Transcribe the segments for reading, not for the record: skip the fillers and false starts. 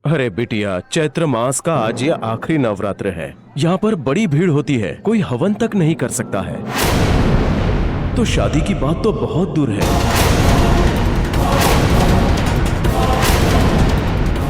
अरे बिटिया, चैत्र मास का आज ये आखिरी नवरात्र है। यहाँ पर बड़ी भीड़ होती है, कोई हवन तक नहीं कर सकता है। तो शादी की बात तो बहुत दूर है।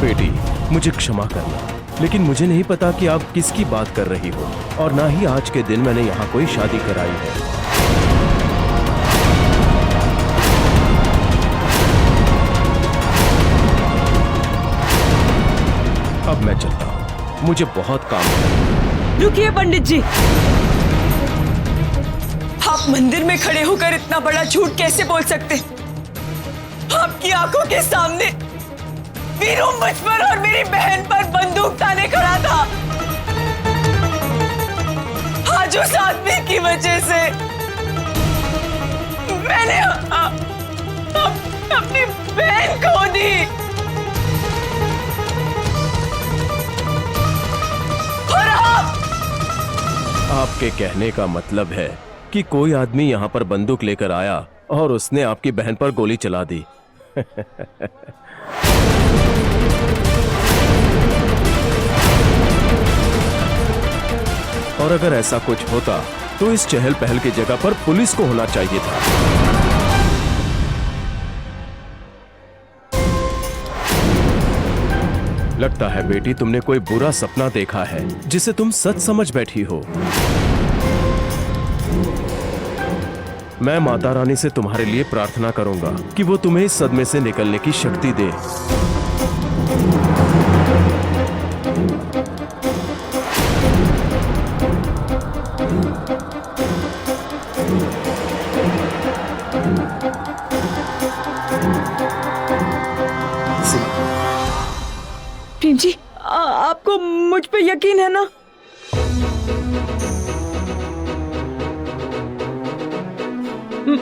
बेटी, मुझे क्षमा करना, लेकिन मुझे नहीं पता कि आप किसकी बात कर रही हो, और ना ही आज के दिन मैंने यहाँ कोई शादी कराई है। अब मैं चलता हूँ, मुझे बहुत काम है। रुकिए पंडित जी, आप मंदिर में खड़े होकर इतना बड़ा झूठ कैसे बोल सकते? आपकी आंखों के सामने वीरू मुझ पर और मेरी बहन पर बंदूक ताने खड़ा था। आज उस आदमी की वजह से मैंने अपनी बहन खो दी। और आपके कहने का मतलब है कि कोई आदमी यहाँ पर बंदूक लेकर आया और उसने आपकी बहन पर गोली चला दी। और अगर ऐसा कुछ होता तो इस चहल पहल की जगह पर पुलिस को होना चाहिए था। लगता है बेटी, तुमने कोई बुरा सपना देखा है जिसे तुम सच समझ बैठी हो। मैं माता रानी से तुम्हारे लिए प्रार्थना करूंगा कि वो तुम्हें इस सदमे से निकलने की शक्ति दे। प्रेम जी, आपको मुझ पे यकीन है ना?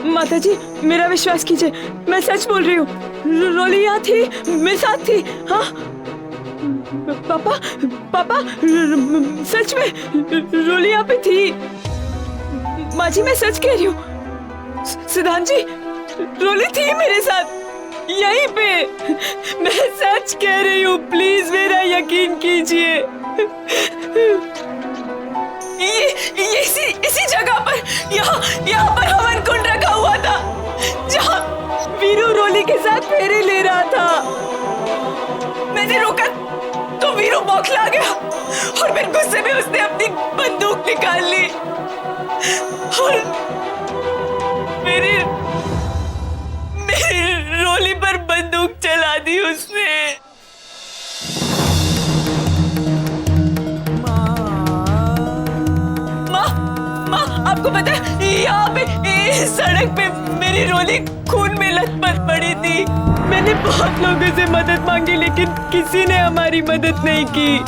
माता जी, मेरा विश्वास कीजिए, मैं सच बोल रही हूँ। रोली यहाँ थी, मेरे साथ थी। हाँ पापा, पापा, सच में रोली यहाँ पे थी। माँ जी, मैं सच कह रही हूँ। सिद्धांत जी, रोली थी मेरे साथ यहीं पे। मैं सच कह रही हूँ, प्लीज मेरा यकीन कीजिए। इसी जगह पर यहाँ पर हवन कुंड रखा हुआ था, जहाँ वीरू रोली के साथ फेरे ले रहा था। मैंने रोका तो वीरू बौखला गया और फिर गुस्से में उसने अपनी बंदूक निकाल ली और मेरी रोली पर बंदूक चला दी उसने। आपको पता है, यहाँ पे इस सड़क पे मेरी रोली खून में लथपथ पड़ी थी। मैंने बहुत लोगों से मदद मांगी, लेकिन किसी ने हमारी मदद नहीं की।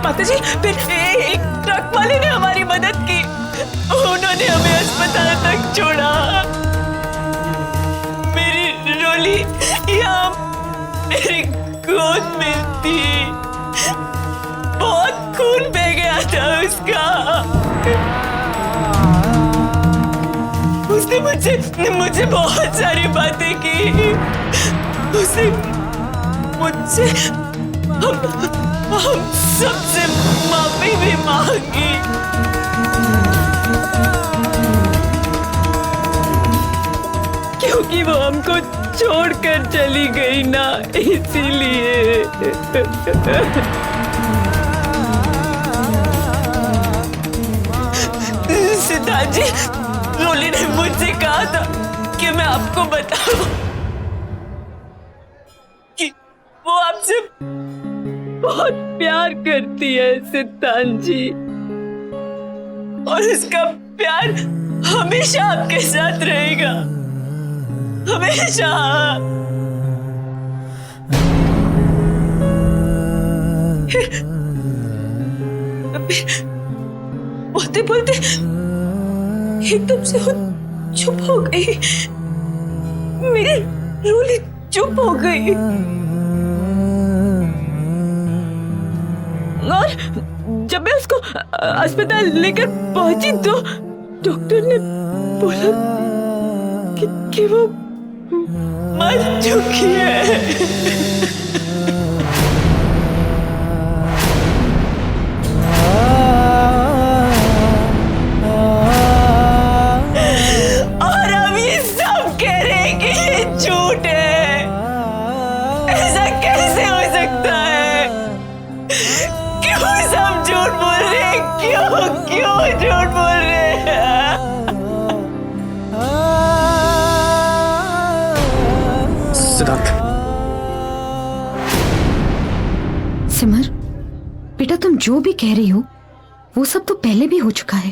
माताजी, फिर एक ट्रक वाले ने हमारी मदद की। उन्होंने हमें अस्पताल तक छोड़ा। मेरी रोली यहाँ मेरी गोद में थी। बहुत खून बह गया था उसका। उसने मुझे बहुत सारी बातें की। उसने मुझसे हम सबसे माफी भी मांगी। क्योंकि वो हमको छोड़कर चली गई ना, इसीलिए। सिद्धार्थ जी, रोली ने मुझसे कहा था कि मैं आपको बताऊं कि वो आपसे बहुत प्यार करती है सिद्धांत जी, और उसका प्यार हमेशा आपके साथ रहेगा, हमेशा। बोलते बोलते एकदम से वो चुप हो गई। मेरी रोली चुप हो गई। और जब मैं उसको अस्पताल लेकर पहुंची तो डॉक्टर ने बोला कि वो मर चुकी है। और अभी सब कह रहे हैं कि ये झूठ है। ऐसा कैसे हो सकता है? क्यों सब झूठ बोल रहे हैं? क्यों क्यों झूठ बोल रहे हैं? सिद्धार्थ, सिमर, बेटा तुम जो भी कह रही हो वो सब तो पहले भी हो चुका है।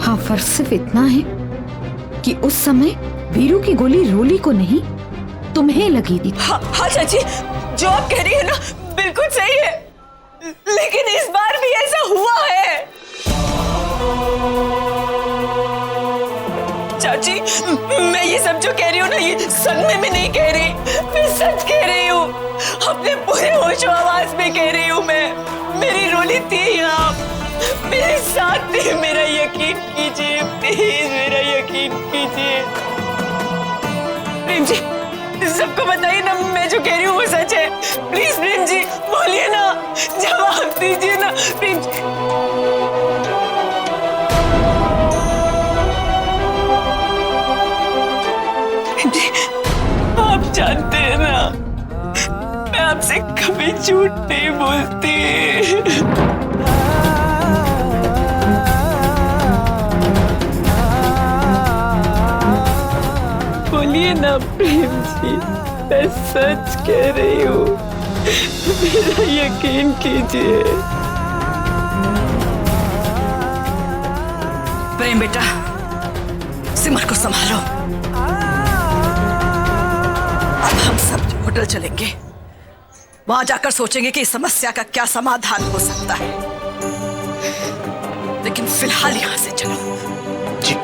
हाँ, फर्क सिर्फ इतना है कि उस समय वीरू की गोली रोली को नहीं तुम्हें लगी थी। हाँ हाँ चाची, जो आप कह रही है ना बिल्कुल सही है, लेकिन इस बार भी ऐसा हुआ है। चाची, मैं ये सब जो कह रही हूँ ना, ये सदमे में नहीं कह रही, मैं सच कह रही हूँ। अपने पूरे होशो आवाज में कह रही हूँ मैं। मेरी रोली थी यहाँ, मेरे साथ थी। मेरा यकीन कीजिए प्लीज, मेरा यकीन कीजिए। प्रेम जी, सबको बताइए ना, मैं जो कह रही हूँ वो सच है। प्लीज प्रेम जी बोलिए ना, जवाब दीजिए ना प्रेम जी। प्रेम जी, आप जानते हैं ना, मैं आपसे कभी झूठ नहीं बोलती। बोलिए ना प्रेम जी, मैं सच कह रही हूँ, मेरा यकीन कीजिए। प्रेम बेटा, सिमर को संभालो। अब हम सब होटल चलेंगे, वहां जाकर सोचेंगे कि इस समस्या का क्या समाधान हो सकता है, लेकिन फिलहाल यहां से चलो। जी।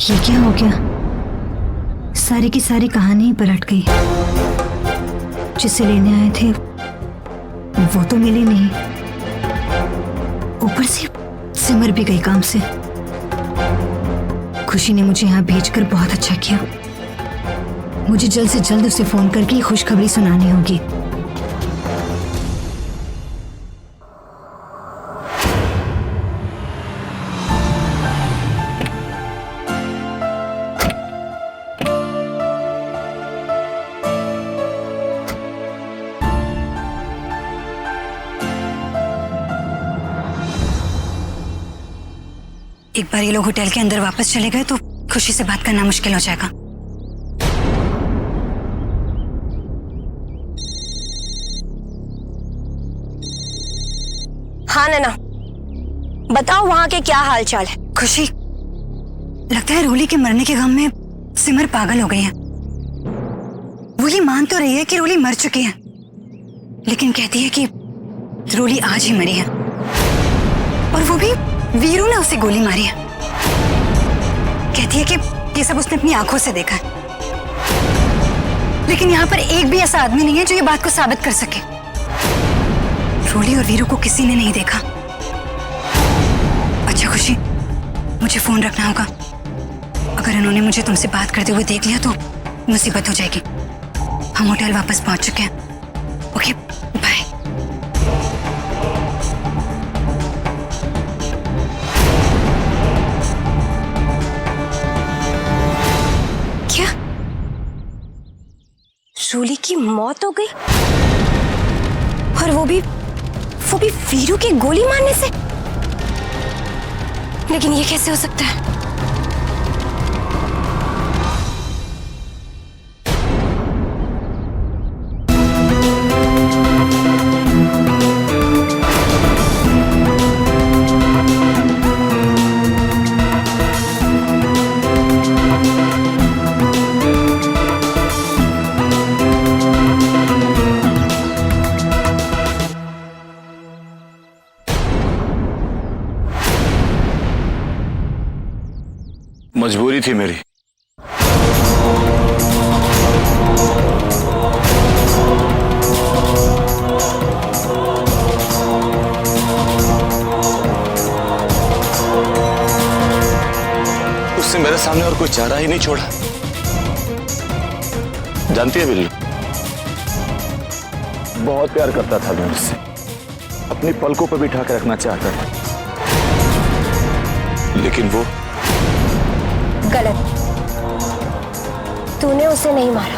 ये क्या हो गया? सारी की सारी कहानी ही पलट गई। जिसे लेने आए थे वो तो मिली नहीं, ऊपर से सिमर भी गई काम से। खुशी ने मुझे यहाँ भेजकर बहुत अच्छा किया। मुझे जल्द से जल्द उसे फोन करके खुशखबरी सुनानी होगी। एक बार ये लोग होटल के अंदर वापस चले गए तो खुशी से बात करना मुश्किल हो जाएगा। हाँ नैना, बताओ वहाँ के क्या हालचाल है? खुशी, लगता है रोली के मरने के गम में सिमर पागल हो गई है। वो ये मान तो रही है कि रोली मर चुकी है, लेकिन कहती है कि रोली आज ही मरी है, और वो भी वीरू ने उसे गोली मारी है। कहती है कि ये सब उसने अपनी आंखों से देखा है, लेकिन यहाँ पर एक भी ऐसा आदमी नहीं है जो ये बात को साबित कर सके। रोली और वीरू को किसी ने नहीं देखा। अच्छा खुशी, मुझे फोन रखना होगा। अगर इन्होंने मुझे तुमसे बात करते हुए देख लिया तो मुसीबत हो जाएगी। हम होटल वापस पहुंच चुके हैं। Okay, bye. क्या रोली की मौत हो गई? और वो भी वीरू की गोली मारने से? लेकिन ये कैसे हो सकता है? मजबूरी थी मेरी। उसने मेरे सामने और कोई चारा ही नहीं छोड़ा। जानती है बिल्लू, बहुत प्यार करता था मैं उससे, अपनी पलकों पर बिठा के रखना चाहता था, लेकिन वो गलत। तूने उसे नहीं मारा,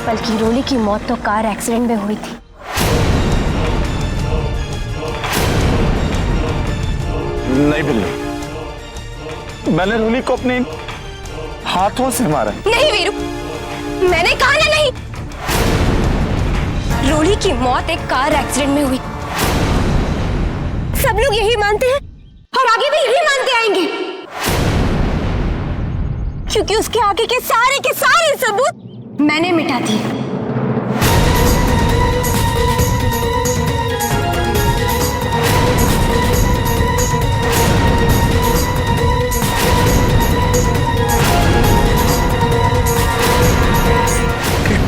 बल्कि रोली की मौत तो कार एक्सीडेंट में हुई थी। नहीं बिल्लू, मैंने रोली को अपने हाथों से मारा। नहीं वीरू, मैंने कहा ना नहीं। रोली की मौत एक कार एक्सीडेंट में हुई। सब लोग यही मानते हैं और आगे भी यही मानते आएंगे, क्योंकि उसके आगे के सारे सबूत मैंने मिटा दिए।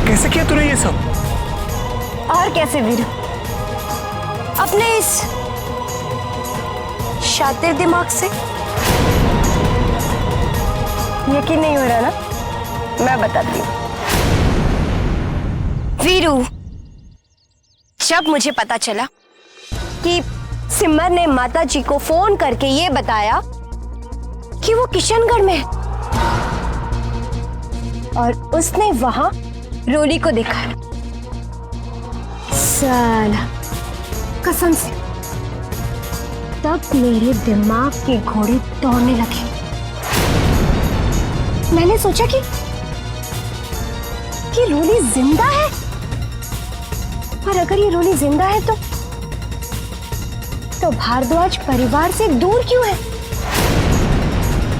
कैसे किया तूने ये सब? और कैसे वीरू? अपने इस शातिर दिमाग से। यकीन नहीं हो रहा ना? मैं बताती हूँ। वीरू, जब मुझे पता चला कि सिमर ने माता जी को फोन करके ये बताया कि वो किशनगढ़ में है और उसने वहां रोली को देखा, साला कसम से, तब मेरे दिमाग के घोड़े दौड़ने लगे। मैंने सोचा कि रोली जिंदा है, और अगर ये रोली जिंदा है तो भारद्वाज परिवार से दूर क्यों है?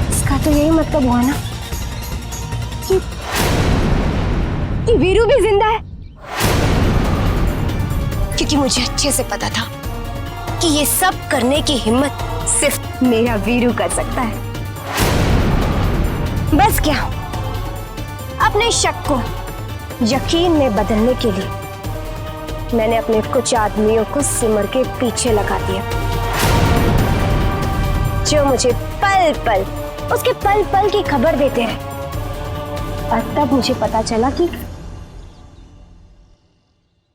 इसका तो यही मतलब हुआ ना कि वीरू भी जिंदा है, क्योंकि मुझे अच्छे से पता था कि ये सब करने की हिम्मत सिर्फ मेरा वीरू कर सकता है। बस क्या, अपने शक को यकीन में बदलने के लिए मैंने अपने कुछ आदमियों को सिमर के पीछे लगा दिया, जो मुझे पल पल उसके पल पल की खबर देते हैं। और तब मुझे पता चला कि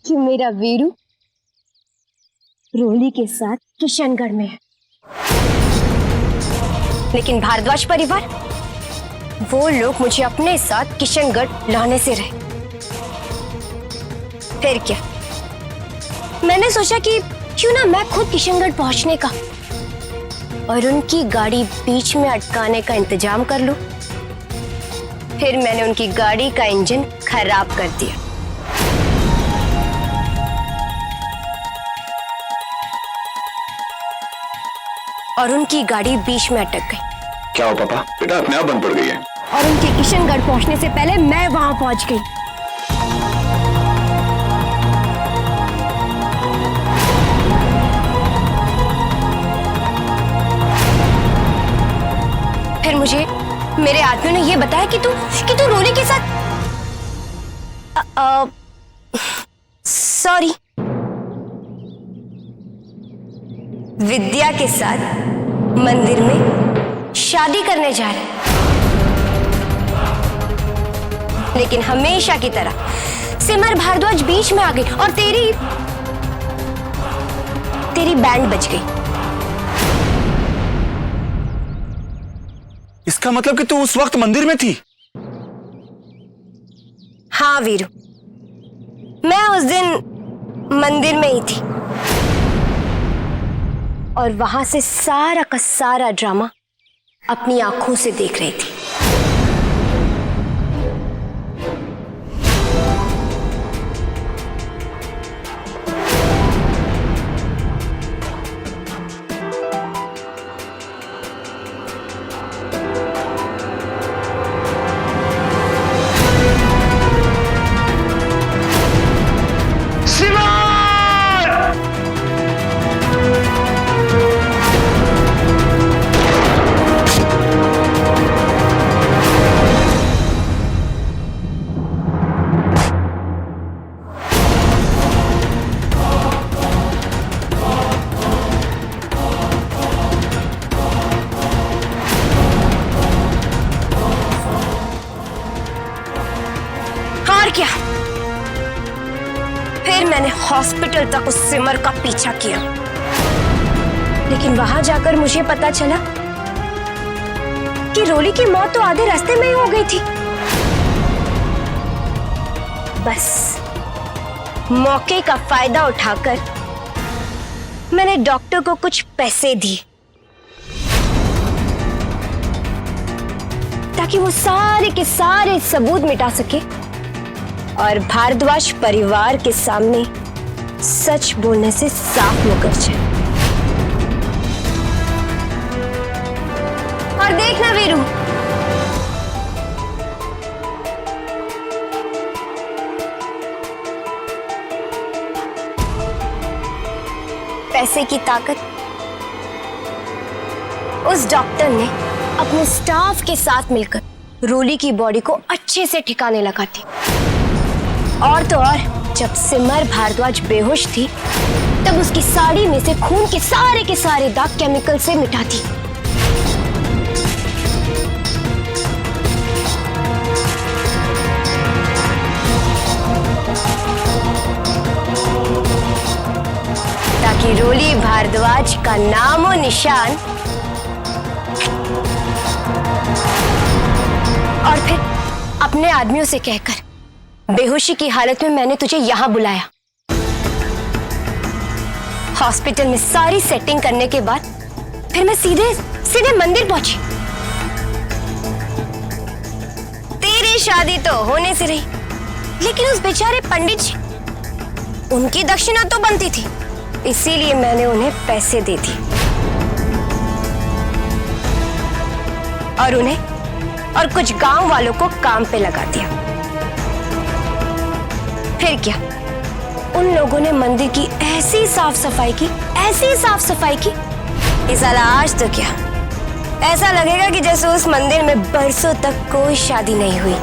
मेरा वीरू रोली के साथ किशनगढ़ में है। लेकिन भारद्वाज परिवार, वो लोग मुझे अपने साथ किशनगढ़ लाने से रहे। फिर क्या, मैंने सोचा कि क्यों ना मैं खुद किशनगढ़ पहुंचने का और उनकी गाड़ी बीच में अटकाने का इंतजाम कर लूं। फिर मैंने उनकी गाड़ी का इंजन खराब कर दिया। और उनकी गाड़ी बीच में अटक गई। क्या हो पापा? बेटा अपने आप बंद पड़ गई है। और उनके किशनगढ़ पहुंचने से पहले मैं वहां पहुंच गई। फिर मुझे मेरे आदमियों ने यह बताया कि तू रोली के साथ सॉरी, विद्या के साथ मंदिर में शादी करने जा रहे। लेकिन हमेशा की तरह सिमर भारद्वाज बीच में आ गई और तेरी बैंड बज गई। इसका मतलब कि तू उस वक्त मंदिर में थी? हाँ वीरू, मैं उस दिन मंदिर में ही थी और वहां से सारा का सारा ड्रामा अपनी आंखों से देख रही थी। हॉस्पिटल तक उस सिमर का पीछा किया, लेकिन वहां जाकर मुझे पता चला कि रोली की मौत तो आधे रास्ते में ही हो गई थी। बस मौके का फायदा उठाकर मैंने डॉक्टर को कुछ पैसे दिए ताकि वो सारे के सारे सबूत मिटा सके और भारद्वाज परिवार के सामने सच बोलने से साफ मुकर जाए। और देखना वीरू, पैसे की ताकत उस डॉक्टर ने अपने स्टाफ के साथ मिलकर रोली की बॉडी को अच्छे से ठिकाने लगा दी। और तो और जब सिमर भारद्वाज बेहोश थी तब उसकी साड़ी में से खून के सारे दाग केमिकल से मिटा दी। ताकि रोली भारद्वाज का नामो निशान और फिर अपने आदमियों से कहकर बेहोशी की हालत में मैंने तुझे यहां बुलाया। हॉस्पिटल में सारी सेटिंग करने के बाद फिर मैं सीधे मंदिर पहुंची। तेरी शादी तो होने से रही, लेकिन उस बेचारे पंडित जी, उनकी दक्षिणा तो बनती थी, इसीलिए मैंने उन्हें पैसे दे दिए और उन्हें और कुछ गांव वालों को काम पे लगा दिया। फिर क्या, उन लोगों ने मंदिर की ऐसी साफ सफाई की कि साला आज तो क्या ऐसा लगेगा कि जैसे उस मंदिर में बरसों तक कोई शादी नहीं हुई।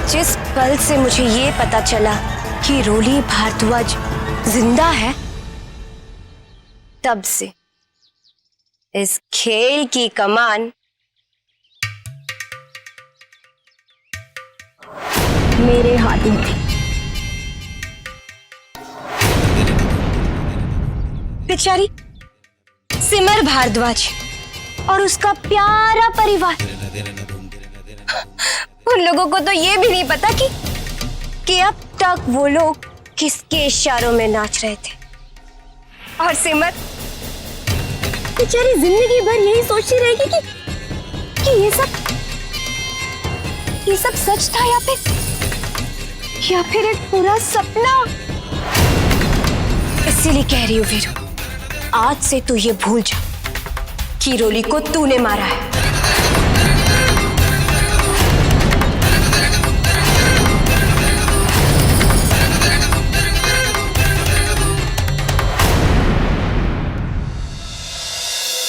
जिस पल से मुझे ये पता चला कि रोली भारद्वाज जिंदा है, तब से इस खेल की कमान मेरे हाथों थी। बेचारी सिमर भारद्वाज और उसका प्यारा परिवार, उन लोगों को तो ये भी नहीं पता कि अब तक वो लोग किसके इशारों में नाच रहे थे। और सिमर बेचारी जिंदगी भर यही सोचती रहेगी कि ये सब सच था या फिर एक पूरा सपना। इसीलिए कह रही हूँ वीरू, आज से तू ये भूल जा कि रोली को तूने मारा है।